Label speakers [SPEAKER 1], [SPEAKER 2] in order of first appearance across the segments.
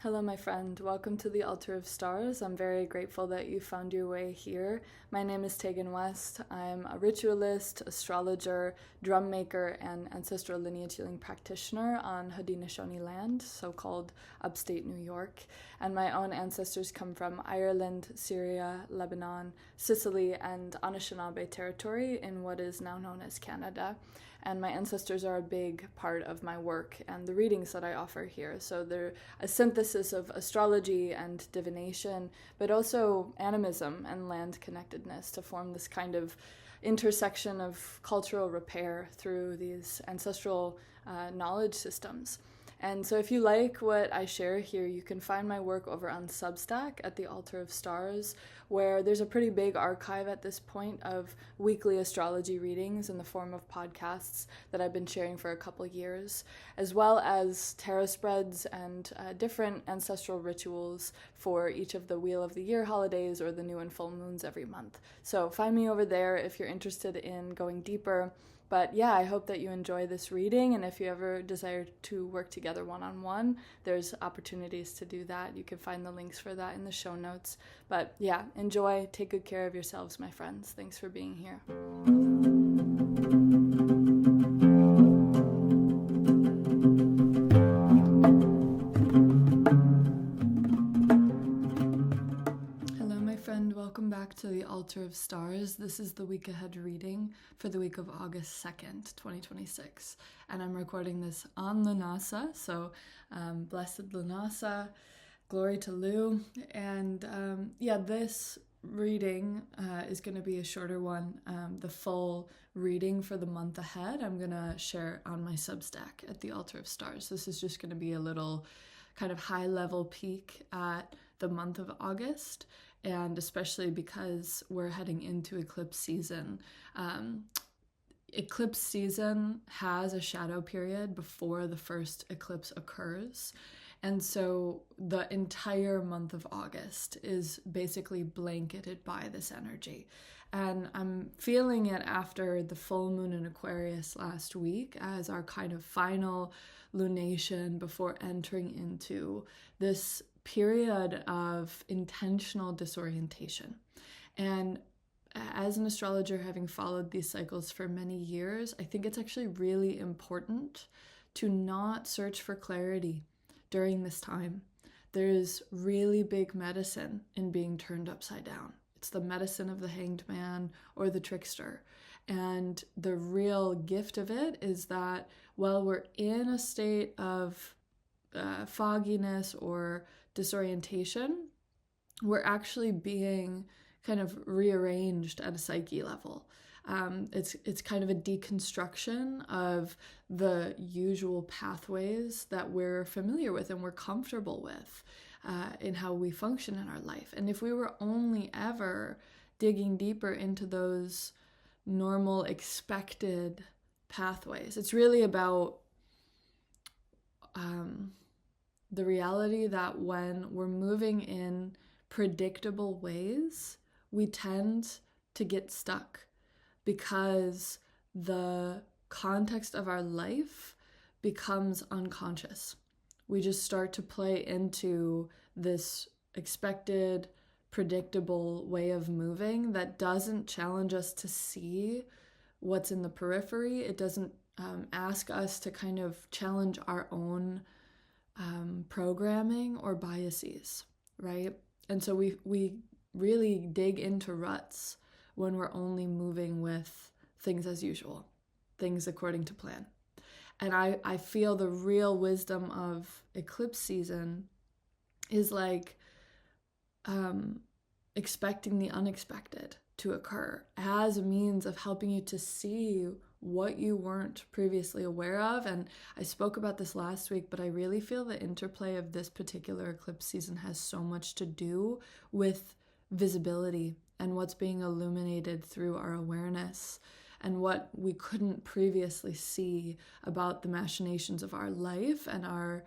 [SPEAKER 1] Hello, my friend. Welcome to the Altar of Stars. I'm very grateful that you found your way here. My name is Teagan West. I'm a ritualist, astrologer, drum maker, and ancestral lineage healing practitioner on Haudenosaunee land, so-called upstate New York. And my own ancestors come from Ireland, Syria, Lebanon, Sicily, and Anishinaabe territory in what is now known as Canada. And my ancestors are a big part of my work and the readings that I offer here. So they're a synthesis of astrology and divination, but also animism and land connectedness to form this kind of intersection of cultural repair through these ancestral knowledge systems. And so if you like what I share here, you can find my work over on SUBSTACK at the Altar of Stars, where there's a pretty big archive at this point of weekly astrology readings in the form of podcasts that I've been sharing for a couple years, as well as tarot spreads and different ancestral rituals for each of the Wheel of the Year holidays or the new and full moons every month. So find me over there if you're interested in going deeper. But yeah, I hope that you enjoy this reading, and if you ever desire to work together one-on-one, there's opportunities to do that. You can find the links for that in the show notes. But yeah, enjoy, take good care of yourselves, my friends. Thanks for being here. Welcome back to the Altar of Stars. This is the week ahead reading for the week of August 2nd, 2026. And I'm recording this on Lunasa, so blessed Lunasa, glory to Lu. And this reading is going to be a shorter one. The full reading for the month ahead I'm going to share on my Substack at the Altar of Stars. This is just going to be a little kind of high-level peek at the month of August, and especially because we're heading into eclipse season. Eclipse season has a shadow period before the first eclipse occurs, and so the entire month of August is basically blanketed by this energy. And I'm feeling it after the full moon in Aquarius last week as our kind of final lunation before entering into this period of intentional disorientation. And as an astrologer, having followed these cycles for many years, I think it's actually really important to not search for clarity during this time. There's really big medicine in being turned upside down. It's the medicine of the hanged man or the trickster. And the real gift of it is that while we're in a state of fogginess or disorientation, we're actually being kind of rearranged at a psyche level. It's kind of a deconstruction of the usual pathways that we're familiar with and we're comfortable with in how we function in our life. And if we were only ever digging deeper into those normal, expected pathways, it's really about the reality that when we're moving in predictable ways, we tend to get stuck because the context of our life becomes unconscious. We just start to play into this expected, predictable way of moving that doesn't challenge us to see what's in the periphery. It doesn't ask us to kind of challenge our own programming or biases, right? And so we really dig into ruts when we're only moving with things as usual, things according to plan. And I feel the real wisdom of eclipse season is like expecting the unexpected to occur as a means of helping you to see what you weren't previously aware of. And I spoke about this last week, but I really feel the interplay of this particular eclipse season has so much to do with visibility and what's being illuminated through our awareness and what we couldn't previously see about the machinations of our life and our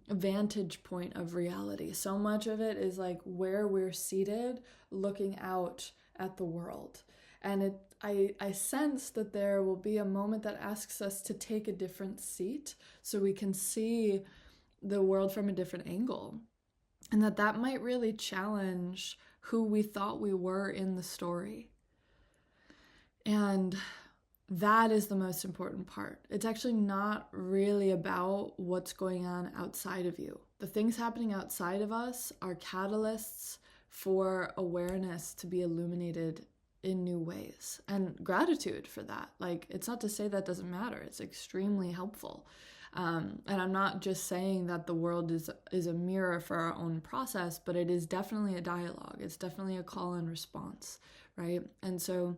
[SPEAKER 1] vantage point of reality. So much of it is like where we're seated looking out at the world. And I sense that there will be a moment that asks us to take a different seat so we can see the world from a different angle, and that might really challenge who we thought we were in the story. And that is the most important part. It's actually not really about what's going on outside of you. The things happening outside of us are catalysts for awareness to be illuminated in new ways, and gratitude for that. Like, it's not to say that doesn't matter. It's extremely helpful. And I'm not just saying that the world is a mirror for our own process, but it is definitely a dialogue. It's definitely a call and response, right? And so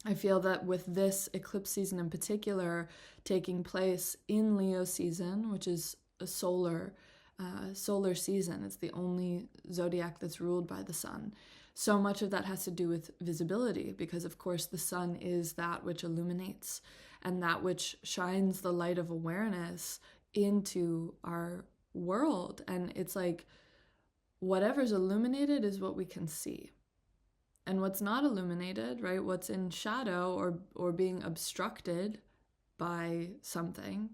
[SPEAKER 1] I feel that with this eclipse season in particular taking place in Leo season, which is a solar season, it's the only zodiac that's ruled by the sun. So much of that has to do with visibility, because of course the sun is that which illuminates and that which shines the light of awareness into our world. And it's like whatever's illuminated is what we can see. And what's not illuminated, right, what's in shadow or being obstructed by something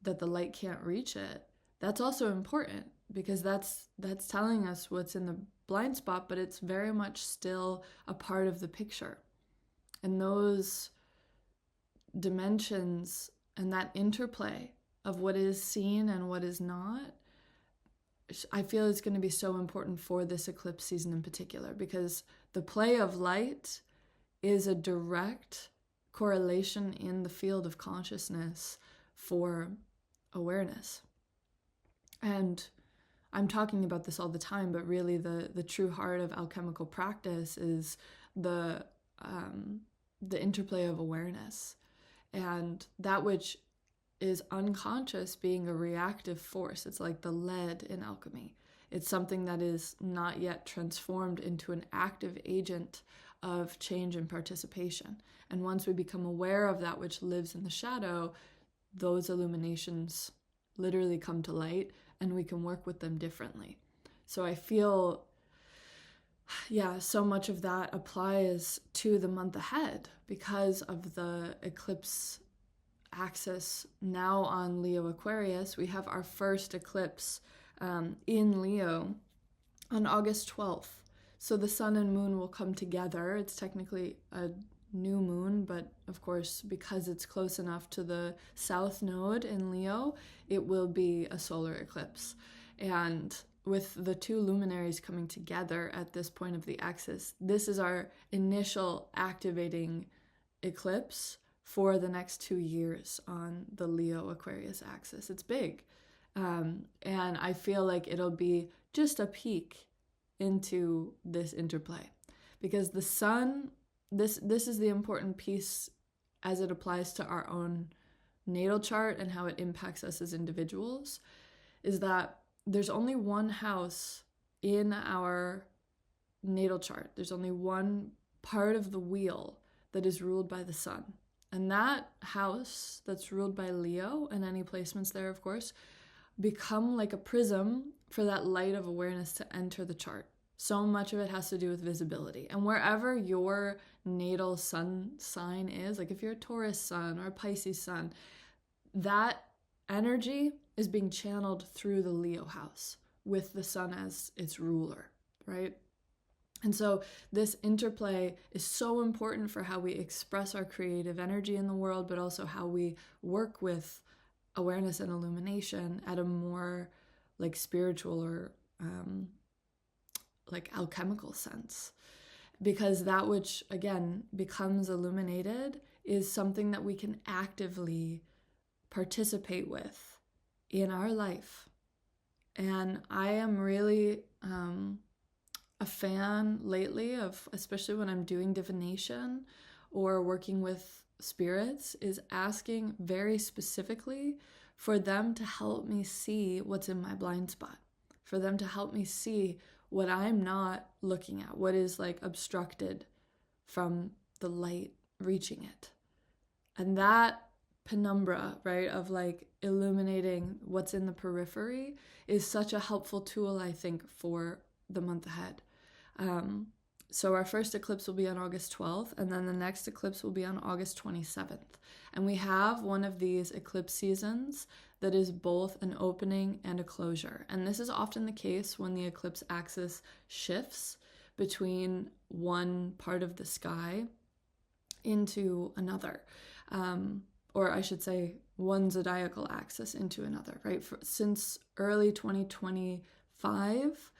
[SPEAKER 1] that the light can't reach it, that's also important, because that's telling us what's in the blind spot, but it's very much still a part of the picture. And those dimensions and that interplay of what is seen and what is not, I feel is going to be so important for this eclipse season in particular, because the play of light is a direct correlation in the field of consciousness for awareness. And I'm talking about this all the time, but really the true heart of alchemical practice is the interplay of awareness, and that which is unconscious being a reactive force. It's like the lead in alchemy. It's something that is not yet transformed into an active agent of change and participation. And once we become aware of that which lives in the shadow, those illuminations literally come to light, and we can work with them differently. So I feel, so much of that applies to the month ahead because of the eclipse axis now on Leo Aquarius. We have our first eclipse in Leo on August 12th. So the sun and moon will come together. It's technically a new moon, but of course, because it's close enough to the south node in Leo, it will be a solar eclipse. And with the two luminaries coming together at this point of the axis, this is our initial activating eclipse for the next 2 years on the Leo Aquarius axis. It's big. And I feel like it'll be just a peek into this interplay, because the sun, this is the important piece as it applies to our own natal chart and how it impacts us as individuals, is that there's only one house in our natal chart. There's only one part of the wheel that is ruled by the sun. And that house that's ruled by Leo, and any placements there, of course, become like a prism for that light of awareness to enter the chart. So much of it has to do with visibility. And wherever your natal sun sign is, like if you're a Taurus sun or a Pisces sun, that energy is being channeled through the Leo house with the sun as its ruler, right? And so this interplay is so important for how we express our creative energy in the world, but also how we work with awareness and illumination at a more like spiritual or like alchemical sense. Because that which, again, becomes illuminated is something that we can actively participate with in our life. And I am really a fan lately of, especially when I'm doing divination or working with spirits, is asking very specifically for them to help me see what's in my blind spot, for them to help me see what I'm not looking at, what is like obstructed from the light reaching it. And that penumbra, right, of like illuminating what's in the periphery is such a helpful tool, I think, for the month ahead. So our first eclipse will be on August 12th, and then the next eclipse will be on August 27th. And we have one of these eclipse seasons that is both an opening and a closure. And this is often the case when the eclipse axis shifts between one part of the sky into another. Or I should say one zodiacal axis into another, right? Since early 2025,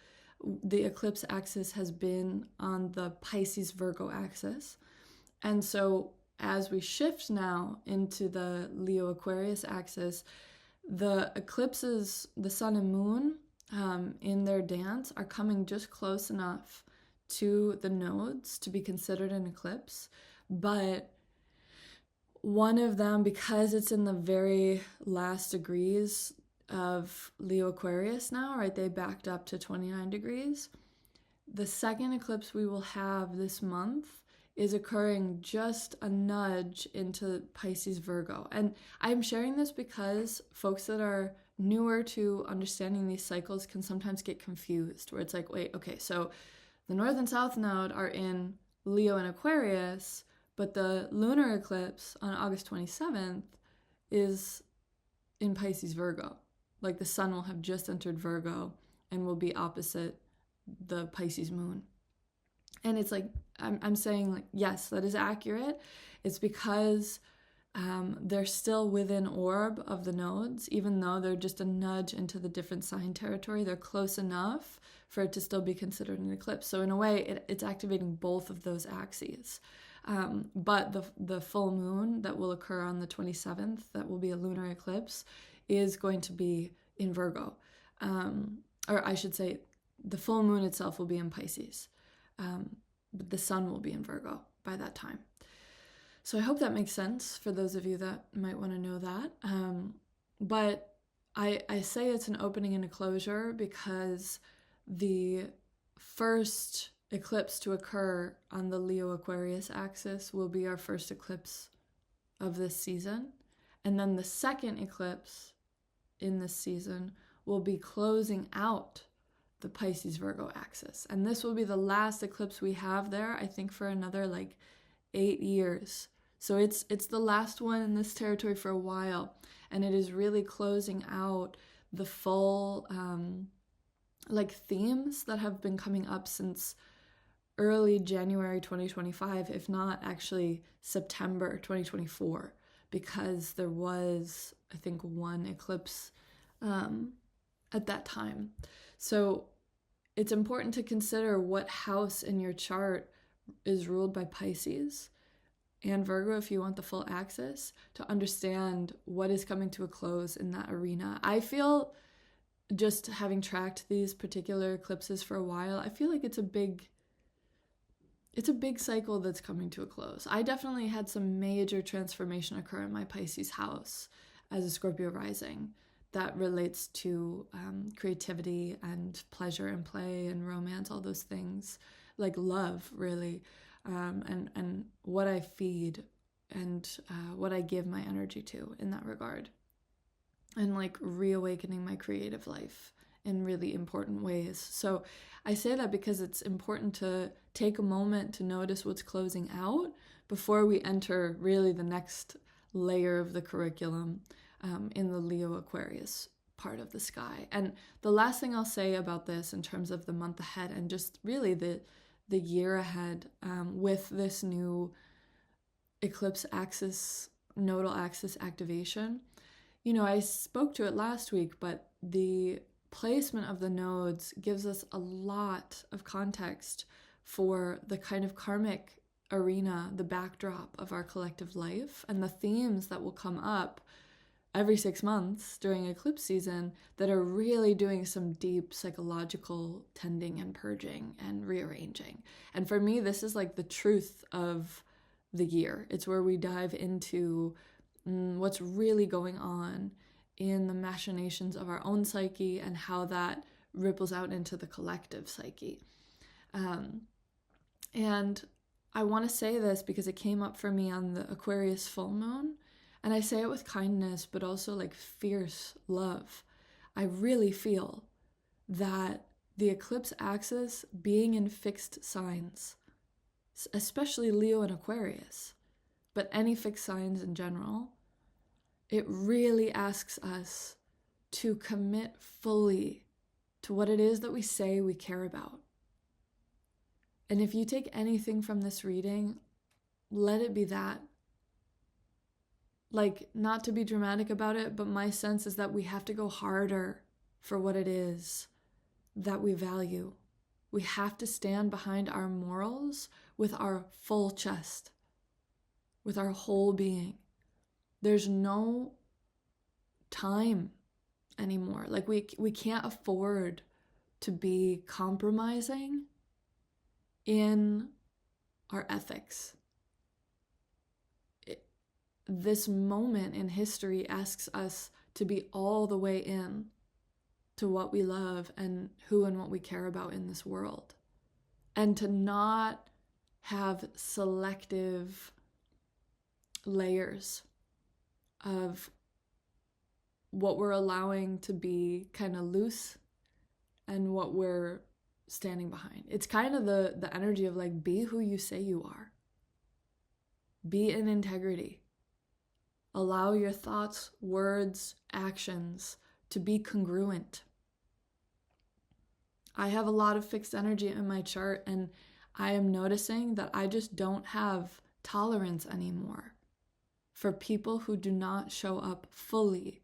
[SPEAKER 1] the eclipse axis has been on the Pisces-Virgo axis. And so as we shift now into the Leo-Aquarius axis, the eclipses, the sun and moon in their dance are coming just close enough to the nodes to be considered an eclipse. But one of them, because it's in the very last degrees of Leo Aquarius now, right? They backed up to 29 degrees. The second eclipse we will have this month is occurring just a nudge into Pisces Virgo. And I'm sharing this because folks that are newer to understanding these cycles can sometimes get confused, where it's like, wait, okay, so the North and South node are in Leo and Aquarius, but the lunar eclipse on August 27th is in Pisces Virgo. Like the sun will have just entered Virgo and will be opposite the Pisces moon. And it's like, I'm saying, like, yes, that is accurate. It's because they're still within orb of the nodes, even though they're just a nudge into the different sign territory. They're close enough for it to still be considered an eclipse. So in a way, it's activating both of those axes. But the full moon that will occur on the 27th, that will be a lunar eclipse, is going to be in Virgo. Or I should say, the full moon itself will be in Pisces. But the sun will be in Virgo by that time. So I hope that makes sense for those of you that might want to know that. But I say it's an opening and a closure because the first eclipse to occur on the Leo Aquarius axis will be our first eclipse of this season. And then the second eclipse in this season will be closing out the Pisces Virgo axis. And this will be the last eclipse we have there, I think, for another like 8 years. So it's the last one in this territory for a while. And it is really closing out the full like themes that have been coming up since early January 2025, if not actually September 2024, because there was, I think, one eclipse at that time. So it's important to consider what house in your chart is ruled by Pisces and Virgo if you want the full axis, to understand what is coming to a close in that arena. I feel, just having tracked these particular eclipses for a while, I feel like it's a big cycle that's coming to a close. I definitely had some major transformation occur in my Pisces house as a Scorpio rising that relates to creativity and pleasure and play and romance, all those things, like love, really, and what I feed and what I give my energy to in that regard, and like reawakening my creative life in really important ways. So I say that because it's important to take a moment to notice what's closing out before we enter really the next layer of the curriculum in the Leo Aquarius part of the sky. And the last thing I'll say about this in terms of the month ahead and just really the year ahead with this new eclipse axis, nodal axis activation, you know, I spoke to it last week, but the placement of the nodes gives us a lot of context for the kind of karmic arena, the backdrop of our collective life, and the themes that will come up every 6 months during eclipse season that are really doing some deep psychological tending and purging and rearranging. And for me, this is like the truth of the year. It's where we dive into what's really going on in the machinations of our own psyche and how that ripples out into the collective psyche. And I want to say this because it came up for me on the Aquarius full moon. And I say it with kindness, but also like fierce love. I really feel that the eclipse axis being in fixed signs especially Leo and Aquarius, but any fixed signs in general, it really asks us to commit fully to what it is that we say we care about. And if you take anything from this reading, let it be that. Like, not to be dramatic about it, but my sense is that we have to go harder for what it is that we value. We have to stand behind our morals with our full chest, with our whole being. There's no time anymore. Like, we can't afford to be compromising in our ethics. This moment in history asks us to be all the way in to what we love and who and what we care about in this world, and to not have selective layers of what we're allowing to be kind of loose and what we're standing behind. It's kind of the energy of like, be who you say you are. Be in integrity. Allow your thoughts, words, actions to be congruent. I have a lot of fixed energy in my chart, and I am noticing that I just don't have tolerance anymore for people who do not show up fully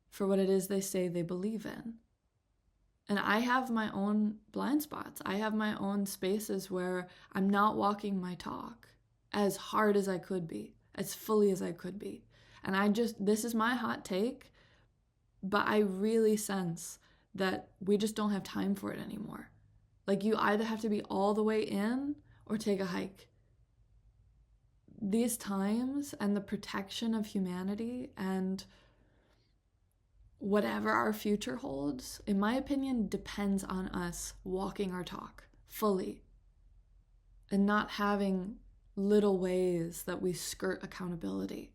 [SPEAKER 1] for what it is they say they believe in. And I have my own blind spots. I have my own spaces where I'm not walking my talk as hard as I could be, as fully as I could be. And this is my hot take, but I really sense that we just don't have time for it anymore. Like, you either have to be all the way in or take a hike. These times and the protection of humanity and whatever our future holds, in my opinion, depends on us walking our talk fully and not having little ways that we skirt accountability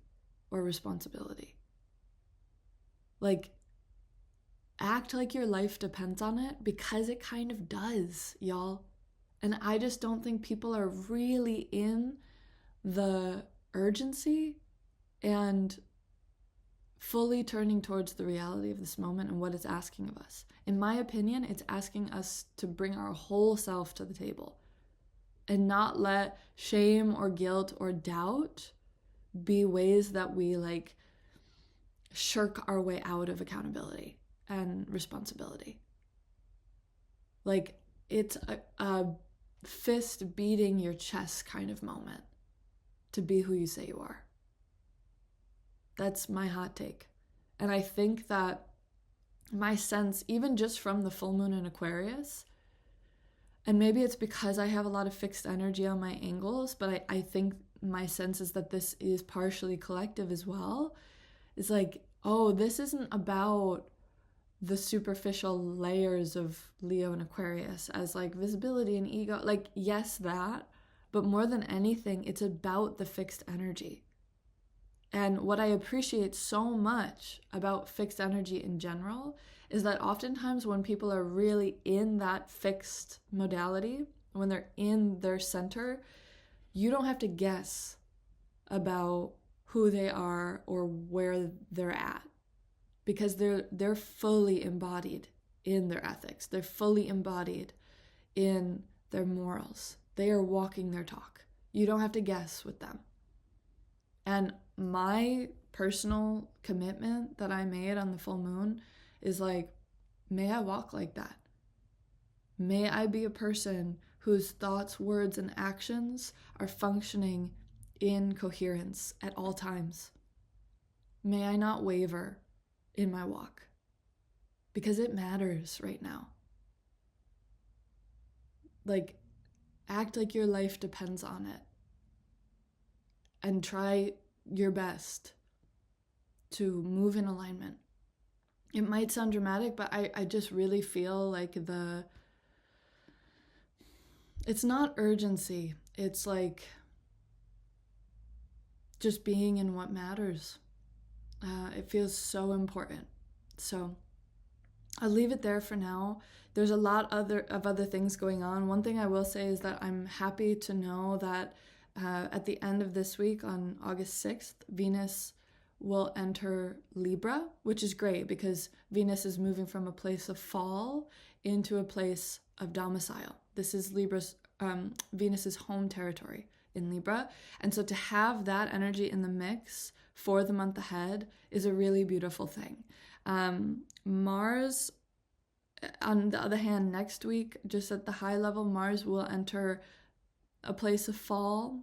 [SPEAKER 1] or responsibility. Like, act like your life depends on it, because it kind of does, y'all. And I just don't think people are really in the urgency and fully turning towards the reality of this moment and what it's asking of us. In my opinion, it's asking us to bring our whole self to the table and not let shame or guilt or doubt be ways that we like shirk our way out of accountability and responsibility. Like, it's a fist beating your chest kind of moment to be who you say you are. That's my hot take. And I think that my sense, even just from the full moon in Aquarius, and maybe it's because I have a lot of fixed energy on my angles, but I think my sense is that this is partially collective as well. It's like, oh, this isn't about the superficial layers of Leo and Aquarius as like visibility and ego. Like, yes, that, but more than anything, it's about the fixed energy. And what I appreciate so much about fixed energy in general is that oftentimes when people are really in that fixed modality, when they're in their center, you don't have to guess about who they are or where they're at, because they're fully embodied in their ethics. They're fully embodied in their morals. They are walking their talk. You don't have to guess with them. And my personal commitment that I made on the full moon is like, may I walk like that. May I be a person whose thoughts, words, and actions are functioning in coherence at all times. May I not waver in my walk, because it matters right now. Like, act like your life depends on it, and try your best to move in alignment. It might sound dramatic, but I just really feel like it's not urgency. It's like just being in what matters. It feels so important. So I'll leave it there for now. There's a lot of other things going on. One thing I will say is that I'm happy to know that at the end of this week, on August 6th, Venus will enter Libra, which is great because Venus is moving from a place of fall into a place of domicile. This is Venus's home territory in Libra. And so to have that energy in the mix for the month ahead is a really beautiful thing. Mars, on the other hand, next week, just at the high level, Mars will enter a place of fall.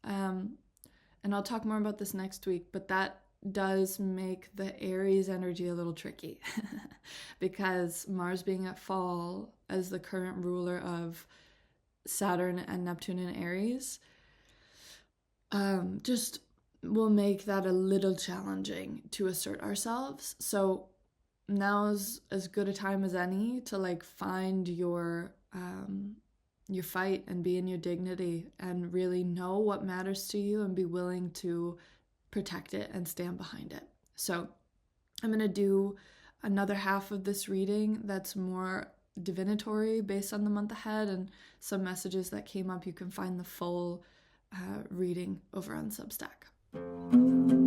[SPEAKER 1] And I'll talk more about this next week, but that does make the Aries energy a little tricky because Mars being at fall as the current ruler of Saturn and Neptune in Aries just will make that a little challenging to assert ourselves. So now's as good a time as any to like find your fight and be in your dignity and really know what matters to you and be willing to protect it and stand behind it. So I'm going to do another half of this reading that's more divinatory based on the month ahead and some messages that came up. You can find the full reading over on SUBSTACK.